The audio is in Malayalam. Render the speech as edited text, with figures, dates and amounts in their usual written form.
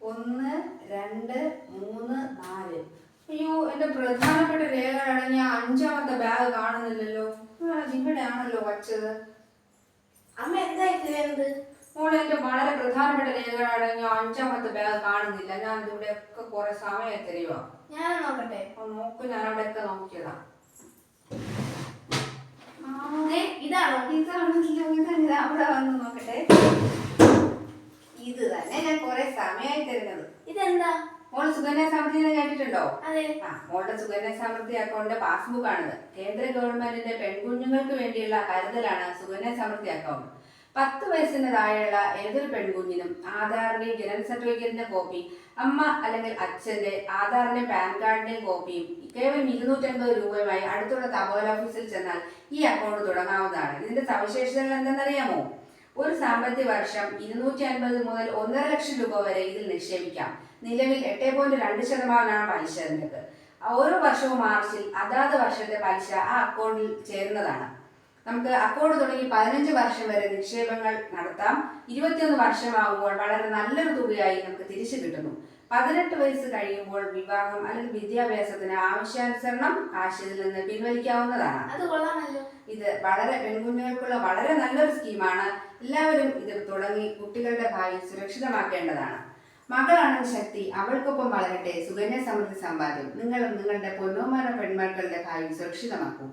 1 2 3 4. അയ്യോ, എന്റെ പ്രധാനപ്പെട്ട രേഖകളടങ്ങിയ 5ാമത്തെ ബാഗ് കാണുന്നില്ലല്ലോ. ഇവിടെയാണല്ലോ വച്ചത്. അമ്മ എന്താ ഇത്രയുണ്ട്? മോളെ, എന്റെ വളരെ പ്രധാനപ്പെട്ട രേഖകളടങ്ങിയ 5ാമത്തെ ബാഗ് കാണുന്നില്ല. ഞാൻ ഇവിടെ ഒക്കെ കുറെ സമയം തരുവാ. ഞാൻ നോക്കട്ടെ. നോക്ക്, ഞാൻ അവിടെ ഒക്കെ നോക്കിയതാ. ഇതാണോ? ഇതാണല്ലോ. അവിടെ വന്ന് നോക്കട്ടെ. ഇത് തന്നെ ഞാൻ കുറെ സമയമായി തരുന്നത്. ഇതെന്താ? മോള് സുകന്യ സമൃദ്ധി കേട്ടിട്ടുണ്ടോ? അതെ. മോളുടെ സുകന്യ സമൃദ്ധി അക്കൗണ്ട് പാസ്ബുക്ക് ആണിത്. കേന്ദ്ര ഗവൺമെന്റിന്റെ പെൺകുഞ്ഞുങ്ങൾക്ക് വേണ്ടിയുള്ള കരുതലാണ് സുകന്യ സമൃദ്ധി അക്കൗണ്ട്. 10 വയസ്സിന് താഴെയുള്ള ഏതൊരു പെൺകുഞ്ഞിനും ആധാറിന്റെയും ജനന സർട്ടിഫിക്കറ്റിന്റെ കോപ്പി, അമ്മ അല്ലെങ്കിൽ അച്ഛന്റെ ആധാറിന്റെയും പാൻ കാർഡിന്റെയും കോപ്പിയും കേവലം 250 രൂപയുമായി അടുത്തുള്ള തപാൽ ഓഫീസിൽ ചെന്നാൽ ഈ അക്കൗണ്ട് തുടങ്ങാവുന്നതാണ്. ഇതിന്റെ സവിശേഷതകൾ എന്തെന്നറിയാമോ? ഒരു സാമ്പത്തിക വർഷം 250 മുതൽ 1.5 ലക്ഷം രൂപ വരെ ഇതിൽ നിക്ഷേപിക്കാം. നിലവിൽ 8.2% പലിശ നിരക്ക്. ഓരോ വർഷവും മാർച്ചിൽ അതാത് വർഷത്തെ പലിശ ആ അക്കൗണ്ടിൽ ചേരുന്നതാണ്. നമുക്ക് അക്കൗണ്ട് തുടങ്ങി 15 വർഷം വരെ നിക്ഷേപങ്ങൾ നടത്താം. 21 വർഷമാകുമ്പോൾ വളരെ നല്ലൊരു തുകയായി നമുക്ക് തിരിച്ചു കിട്ടുന്നു. 18 വയസ്സ് കഴിയുമ്പോൾ വിവാഹം അല്ലെങ്കിൽ വിദ്യാഭ്യാസത്തിന് ആവശ്യാനുസരണം കാശ് ഇതിൽ നിന്ന് പിൻവലിക്കാവുന്നതാണ്. അത് കൊള്ളാമല്ലോ. ഇത് വളരെ പെൺകുഞ്ഞുങ്ങൾക്കുള്ള വളരെ നല്ലൊരു സ്കീമാണ്. എല്ലാവരും ഇത് തുടങ്ങി കുട്ടികളുടെ ഭാവി സുരക്ഷിതമാക്കേണ്ടതാണ്. മകളാണ് ശക്തി, അവൾക്കൊപ്പം വളരട്ടെ സുകന്യ സമൃദ്ധി സമ്പാദ്യം. നിങ്ങളും നിങ്ങളുടെ പൊന്നോമന പെൺമക്കളുടെ ഭാവി സുരക്ഷിതമാക്കൂ.